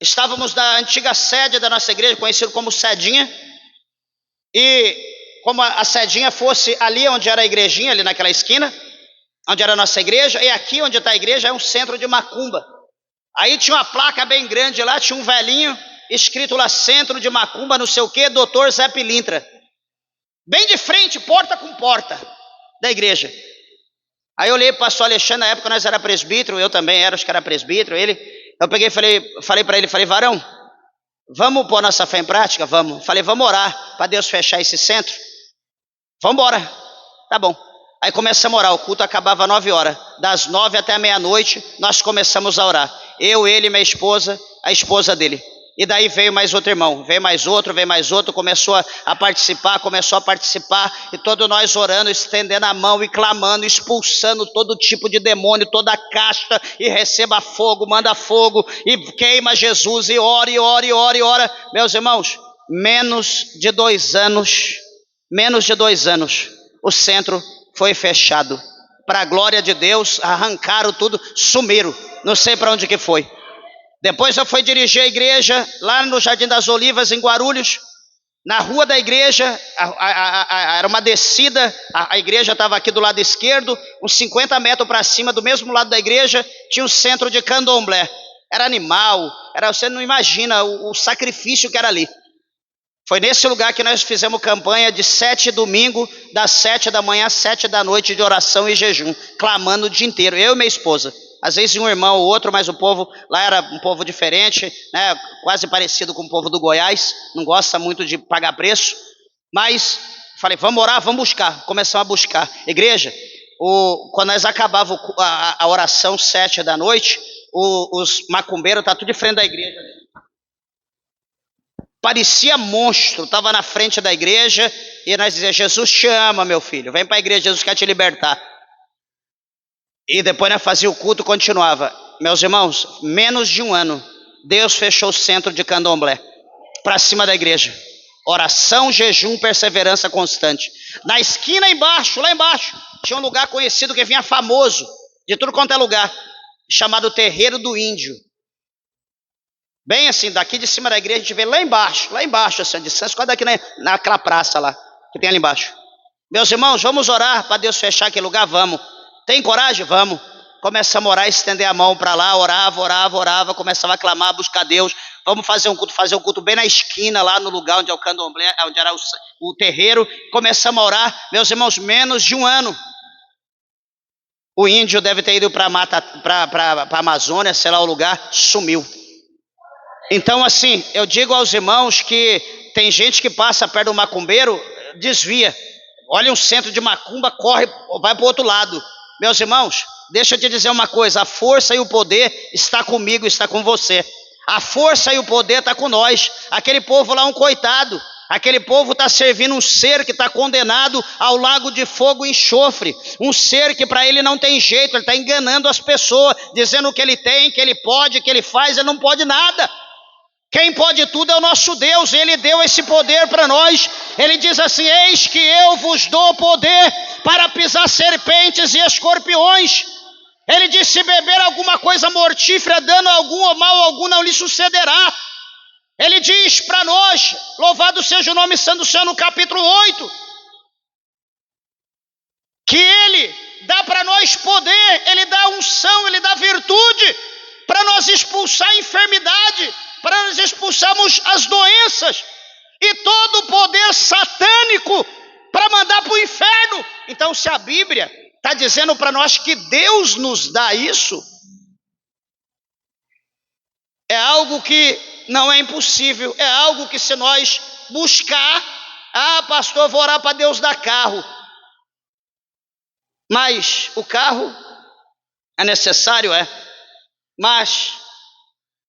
S1: estávamos na antiga sede da nossa igreja, conhecido como Sedinha, e como a Sedinha fosse ali onde era a igrejinha, ali naquela esquina, onde era a nossa igreja, e aqui onde está a igreja é um centro de macumba. Aí tinha uma placa bem grande lá, tinha um velhinho, escrito lá, centro de macumba, não sei o que, doutor Zé Pilintra. Bem de frente, porta com porta da igreja. Aí eu olhei para o pastor Alexandre, na época nós era presbítero, eu também era, acho que era presbítero, eu peguei e falei para ele, varão, vamos pôr nossa fé em prática? Vamos. Falei, vamos orar para Deus fechar esse centro? Vamos embora. Tá bom. Aí começamos a orar, o culto acabava 9 horas. Das 9 até a meia-noite, nós começamos a orar. Eu, ele, minha esposa, a esposa dele. E daí veio mais outro irmão, veio mais outro, começou a participar, e todos nós orando, estendendo a mão e clamando, expulsando todo tipo de demônio, toda casta, e receba fogo, manda fogo, e queima Jesus, e ora, e ora, e ora, e ora. Meus irmãos, menos de 2 anos, o centro foi fechado. Para a glória de Deus, arrancaram tudo, sumiram, não sei para onde que foi. Depois eu fui dirigir a igreja lá no Jardim das Olivas, em Guarulhos. Na rua da igreja, era uma descida, a igreja estava aqui do lado esquerdo, uns 50 metros para cima, do mesmo lado da igreja, tinha um centro de candomblé. Era animal, você não imagina o sacrifício que era ali. Foi nesse lugar que nós fizemos campanha de 7 domingos, das 7 da manhã às 7 da noite, de oração e jejum, clamando o dia inteiro, eu e minha esposa. Às vezes um irmão ou outro, mas o povo lá era um povo diferente, né? Quase parecido com o povo do Goiás, não gosta muito de pagar preço. Mas falei, vamos orar, vamos buscar. Começamos a buscar. Igreja, quando nós acabávamos a oração 7 da noite, os macumbeiros estavam tudo de frente da igreja. Parecia monstro, estava na frente da igreja, e nós dizíamos, Jesus te ama, meu filho, vem para a igreja, Jesus quer te libertar. E depois nós fazíamos o culto, continuava. Meus irmãos, menos de 1 ano, Deus fechou o centro de candomblé, para cima da igreja. Oração, jejum, perseverança constante. Na esquina embaixo, lá embaixo, tinha um lugar conhecido que vinha famoso, de tudo quanto é lugar, chamado Terreiro do Índio. Bem assim, daqui de cima da igreja, a gente vê lá embaixo, assim, a distância, quase daqui naquela praça lá, que tem ali embaixo. Meus irmãos, vamos orar para Deus fechar aquele lugar? Vamos. Tem coragem? Vamos. Começamos a orar, estender a mão para lá, orava, começava a clamar, buscar Deus. Vamos fazer um culto bem na esquina, lá no lugar onde é o candomblé, onde era o terreiro. Começamos a orar, meus irmãos, menos de 1 ano. O índio deve ter ido para a Amazônia, sei lá o lugar, sumiu. Então assim, eu digo aos irmãos que tem gente que passa perto do macumbeiro, desvia. Olha um centro de macumba, corre, vai para o outro lado. Meus irmãos, deixa eu te dizer uma coisa, a força e o poder está comigo, está com você. A força e o poder está com nós. Aquele povo lá é um coitado. Aquele povo está servindo um ser que está condenado ao lago de fogo e enxofre. Um ser que para ele não tem jeito, ele está enganando as pessoas, dizendo que ele tem, que ele pode, que ele faz, ele não pode nada. Quem pode tudo é o nosso Deus, ele deu esse poder para nós. Ele diz assim, eis que eu vos dou poder para pisar serpentes e escorpiões. Ele diz, se beber alguma coisa mortífera, dano algum ou mal algum não lhe sucederá. Ele diz para nós, louvado seja o nome santo do Senhor, no capítulo 8, que ele dá para nós poder, ele dá unção, ele dá virtude para nós expulsar a enfermidade, para nós expulsarmos as doenças e todo o poder satânico para mandar para o inferno. Então, se a Bíblia está dizendo para nós que Deus nos dá isso, é algo que não é impossível, é algo que se nós buscar, pastor, eu vou orar para Deus dar carro. Mas o carro é necessário, mas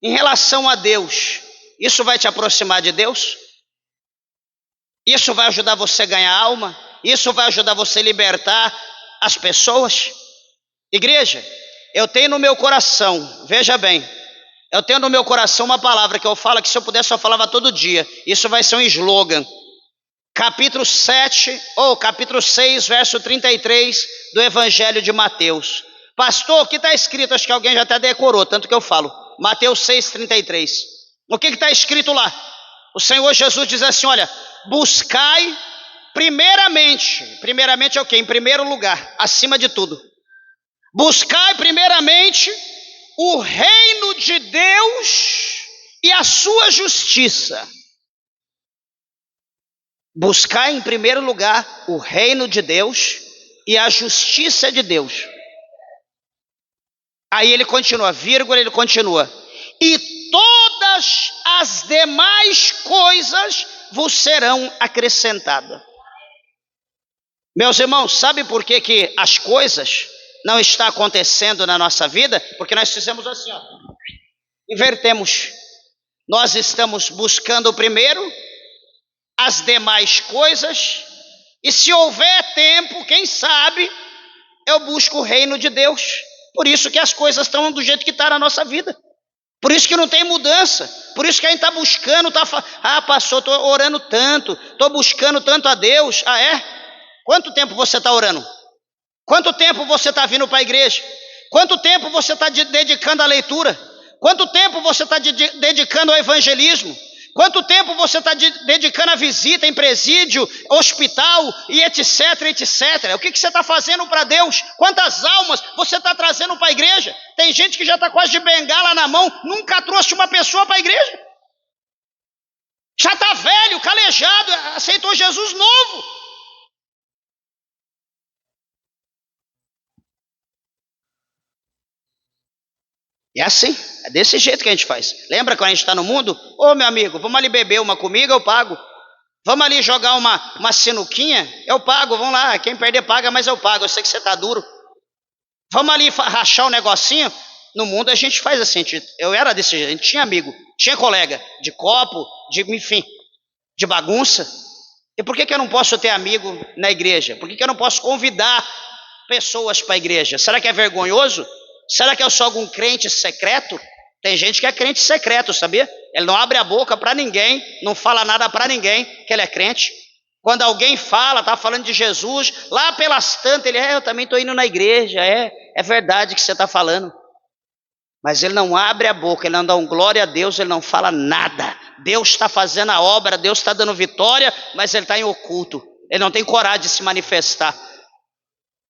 S1: em relação a Deus, isso vai te aproximar de Deus? Isso vai ajudar você a ganhar alma? Isso vai ajudar você a libertar as pessoas? Igreja, eu tenho no meu coração, veja bem, eu tenho no meu coração uma palavra que eu falo que se eu pudesse eu falava todo dia. Isso vai ser um slogan. Capítulo 7, ou capítulo 6, verso 33 do Evangelho de Mateus. Pastor, o que está escrito? Acho que alguém já até decorou, tanto que eu falo. Mateus 6,33. O que está escrito lá? O Senhor Jesus diz assim, olha, buscai primeiramente é o quê? Em primeiro lugar, acima de tudo. Buscai primeiramente o reino de Deus e a sua justiça. Buscai em primeiro lugar o reino de Deus e a justiça de Deus. Aí ele continua, ele continua. E todas as demais coisas vos serão acrescentadas. Meus irmãos, sabe por que que as coisas não estão acontecendo na nossa vida? Porque nós fizemos assim, ó, invertemos. Nós estamos buscando primeiro as demais coisas, e se houver tempo, quem sabe, eu busco o reino de Deus. Por isso que as coisas estão do jeito que está na nossa vida. Por isso que não tem mudança. Por isso que a gente está buscando, pastor, estou orando tanto, estou buscando tanto a Deus. Ah, é? Quanto tempo você está orando? Quanto tempo você está vindo para a igreja? Quanto tempo você está dedicando à leitura? Quanto tempo você está dedicando ao evangelismo? Quanto tempo você está dedicando à visita em presídio, hospital e etc, etc? O que você está fazendo para Deus? Quantas almas você está trazendo para a igreja? Tem gente que já está quase de bengala na mão, nunca trouxe uma pessoa para a igreja. Já está velho, calejado, aceitou Jesus novo. E é assim, é desse jeito que a gente faz. Lembra quando a gente está no mundo? Ô meu amigo, vamos ali beber uma comigo, eu pago. Vamos ali jogar uma sinuquinha, eu pago, vamos lá. Quem perder paga, mas eu pago, eu sei que você está duro. Vamos ali rachar um negocinho. No mundo a gente faz assim, eu era desse jeito, a gente tinha amigo, tinha colega, de copo, enfim, de bagunça. E por que eu não posso ter amigo na igreja? Por que eu não posso convidar pessoas para a igreja? Será que é vergonhoso? Será que eu sou algum crente secreto? Tem gente que é crente secreto, sabia? Ele não abre a boca para ninguém, não fala nada para ninguém que ele é crente. Quando alguém fala, está falando de Jesus, lá pelas tantas, ele eu também estou indo na igreja, é verdade que você está falando. Mas ele não abre a boca, ele não dá um glória a Deus, ele não fala nada. Deus está fazendo a obra, Deus está dando vitória, mas ele está em oculto. Ele não tem coragem de se manifestar.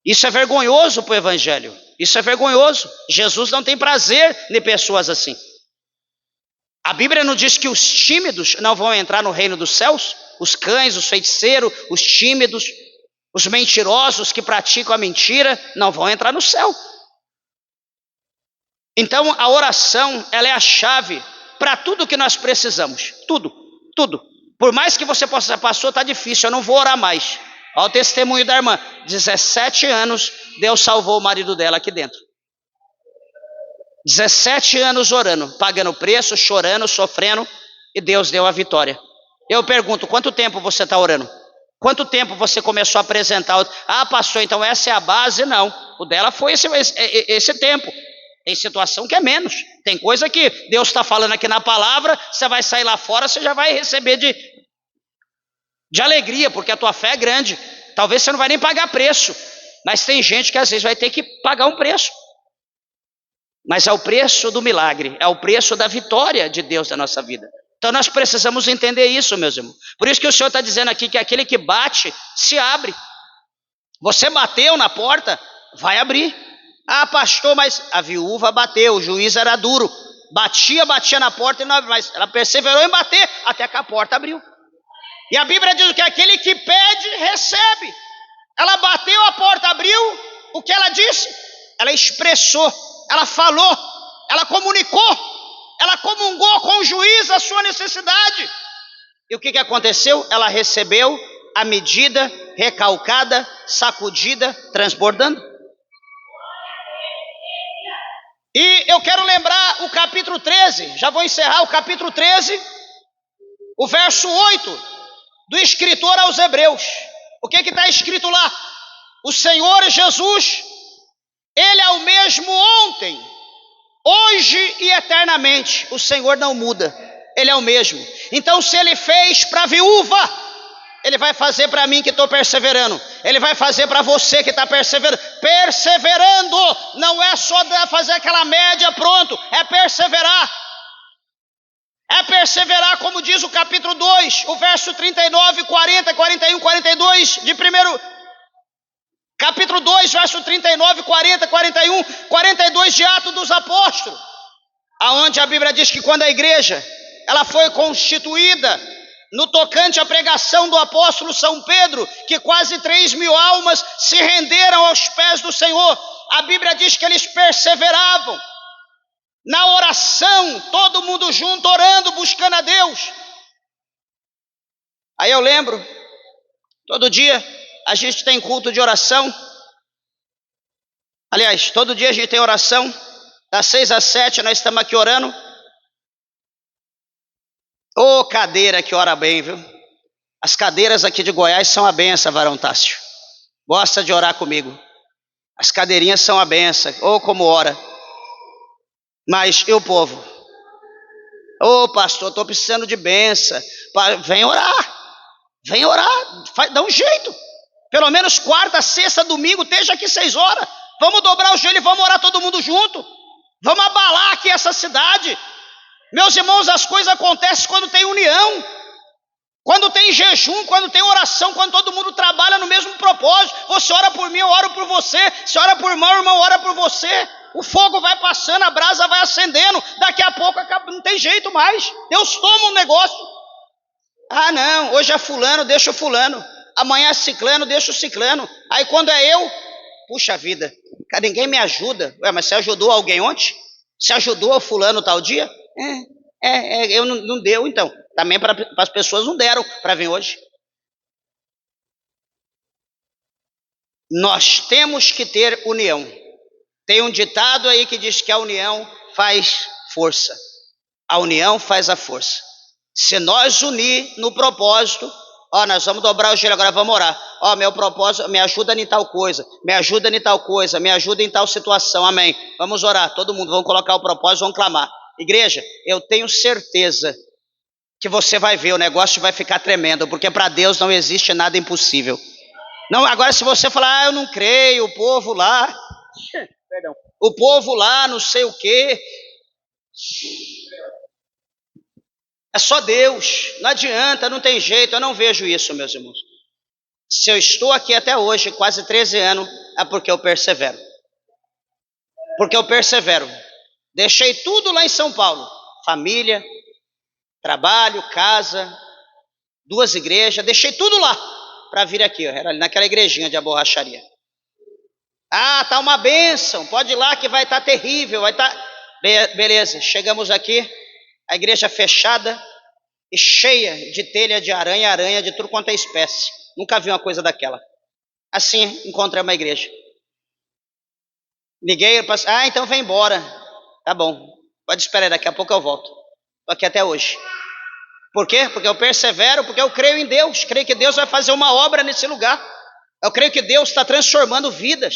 S1: Isso é vergonhoso para o evangelho. Isso é vergonhoso. Jesus não tem prazer em pessoas assim. A Bíblia não diz que os tímidos não vão entrar no reino dos céus? Os cães, os feiticeiros, os tímidos, os mentirosos que praticam a mentira não vão entrar no céu. Então a oração, ela é a chave para tudo que nós precisamos. Tudo, tudo. Por mais que você possa, pastor, está difícil, eu não vou orar mais. Olha o testemunho da irmã, 17 anos, Deus salvou o marido dela aqui dentro. 17 anos orando, pagando preço, chorando, sofrendo, e Deus deu a vitória. Eu pergunto, quanto tempo você está orando? Quanto tempo você começou a apresentar? Ah, pastor, então essa é a base? Não, o dela foi esse tempo. Tem situação que é menos. Tem coisa que Deus está falando aqui na palavra, você vai sair lá fora, você já vai receber de alegria, porque a tua fé é grande. Talvez você não vai nem pagar preço, mas tem gente que às vezes vai ter que pagar um preço. Mas é o preço do milagre, é o preço da vitória de Deus na nossa vida. Então nós precisamos entender isso, meus irmãos. Por isso que o Senhor está dizendo aqui que aquele que bate, se abre. Você bateu na porta, vai abrir. Ah, pastor, mas a viúva bateu, o juiz era duro. Batia na porta, mas ela perseverou em bater até que a porta abriu. E a Bíblia diz que aquele que pede, recebe. Ela bateu, a porta abriu. O que ela disse? Ela expressou, ela falou, ela comunicou, ela comungou com o juiz a sua necessidade. E o que aconteceu? Ela recebeu a medida recalcada, sacudida, transbordando. E eu quero lembrar o capítulo 13, já vou encerrar o capítulo 13, o verso 8, do escritor aos Hebreus. O que está escrito lá? O Senhor Jesus, Ele é o mesmo ontem, hoje e eternamente. O Senhor não muda, Ele é o mesmo. Então se Ele fez para a viúva, Ele vai fazer para mim que estou perseverando. Ele vai fazer para você que está perseverando. Perseverando não é só fazer aquela média, pronto. É perseverar. É perseverar, como diz o capítulo 2, o verso 39, 40, 41, 42 de primeiro. Capítulo 2, verso 39, 40, 41, 42 de Atos dos Apóstolos. Aonde a Bíblia diz que quando a igreja ela foi constituída, no tocante à pregação do apóstolo São Pedro, que quase 3.000 almas se renderam aos pés do Senhor. A Bíblia diz que eles perseveravam na oração, todo mundo junto, orando, buscando a Deus. Aí eu lembro, todo dia, a gente tem culto de oração. Aliás, todo dia a gente tem oração. Das 6 às 7 nós estamos aqui orando. Ô, cadeira que ora bem, viu? As cadeiras aqui de Goiás são a benção, varão Tássio. Gosta de orar comigo. As cadeirinhas são a benção. Ô, como ora. Mas e o povo? Ô, pastor, estou precisando de benção. Vem orar. Vem orar. Dá um jeito. Pelo menos quarta, sexta, domingo, esteja aqui 6 horas. Vamos dobrar o joelho e vamos orar todo mundo junto. Vamos abalar aqui essa cidade. Meus irmãos, as coisas acontecem quando tem união, quando tem jejum, quando tem oração, quando todo mundo trabalha no mesmo propósito. Você ora por mim, eu oro por você. Você ora por irmão, o irmão ora por você. O fogo vai passando, a brasa vai acendendo. Daqui a pouco não tem jeito mais. Deus toma um negócio. Ah não, hoje é fulano, deixa o fulano. Amanhã é ciclano, deixa o ciclano. Aí quando é eu, puxa vida, ninguém me ajuda. Ué, mas você ajudou alguém ontem? Você ajudou o fulano tal dia? Eu não deu, então. Também para as pessoas não deram para vir hoje. Nós temos que ter união. Tem um ditado aí que diz que a união faz força. A união faz a força. Se nós unir no propósito, nós vamos dobrar o joelho, agora vamos orar. Meu propósito, me ajuda em tal coisa, me ajuda em tal coisa, me ajuda em tal situação, amém. Vamos orar, todo mundo, vamos colocar o propósito, vamos clamar. Igreja, eu tenho certeza que você vai ver, o negócio vai ficar tremendo, porque para Deus não existe nada impossível. Não, agora se você falar, eu não creio, o povo lá, perdão, o povo lá, não sei o quê, é só Deus, não adianta, não tem jeito, eu não vejo isso, meus irmãos. Se eu estou aqui até hoje, quase 13 anos, é porque eu persevero. Porque eu persevero. Deixei tudo lá em São Paulo, família, trabalho, casa, 2 igrejas, deixei tudo lá para vir aqui, era ali naquela igrejinha de a borracharia. Tá uma bênção, pode ir lá que vai estar terrível, vai estar... Beleza, chegamos aqui, a igreja fechada e cheia de telha de aranha de tudo quanto é espécie. Nunca vi uma coisa daquela. Assim, encontrei uma igreja. Liguei, então vem embora. Tá bom, pode esperar, daqui a pouco eu volto. Estou aqui até hoje. Por quê? Porque eu persevero, porque eu creio em Deus. Creio que Deus vai fazer uma obra nesse lugar. Eu creio que Deus está transformando vidas.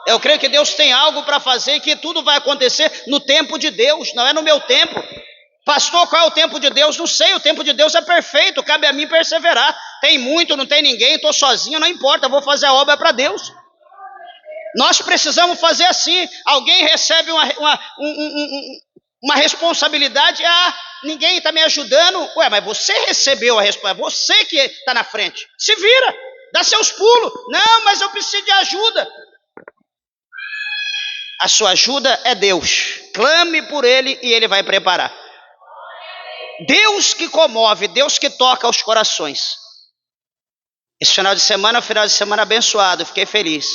S1: Eu creio que Deus tem algo para fazer e que tudo vai acontecer no tempo de Deus, não é no meu tempo. Pastor, qual é o tempo de Deus? Não sei, o tempo de Deus é perfeito, cabe a mim perseverar. Tem muito, não tem ninguém, estou sozinho, não importa, eu vou fazer a obra para Deus. Nós precisamos fazer assim. Alguém recebe uma responsabilidade, ninguém está me ajudando. Ué, mas você recebeu a responsabilidade, você que está na frente. Se vira, dá seus pulos. Não, mas eu preciso de ajuda. A sua ajuda é Deus. Clame por Ele e Ele vai preparar. Deus que comove, Deus que toca os corações. Esse final de semana é um final de semana abençoado, fiquei feliz.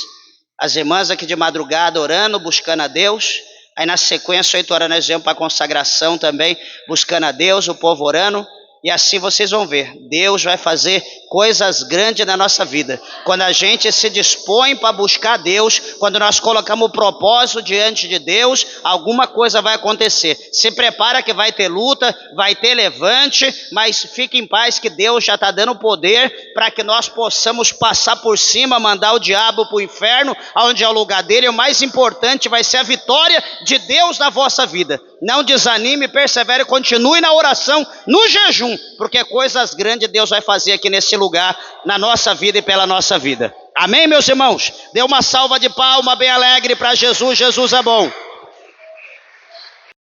S1: As irmãs aqui de madrugada orando, buscando a Deus. Aí na sequência, 8 horas nós viemos para a consagração também, buscando a Deus, o povo orando. E assim vocês vão ver, Deus vai fazer coisas grandes na nossa vida. Quando a gente se dispõe para buscar Deus, quando nós colocamos o propósito diante de Deus, alguma coisa vai acontecer. Se prepara que vai ter luta, vai ter levante, mas fique em paz que Deus já está dando poder para que nós possamos passar por cima, mandar o diabo para o inferno, onde é o lugar dele. E o mais importante vai ser a vitória de Deus na vossa vida. Não desanime, persevere, continue na oração, no jejum, porque coisas grandes Deus vai fazer aqui nesse lugar, na nossa vida e pela nossa vida. Amém, meus irmãos? Dê uma salva de palma bem alegre para Jesus, Jesus é bom.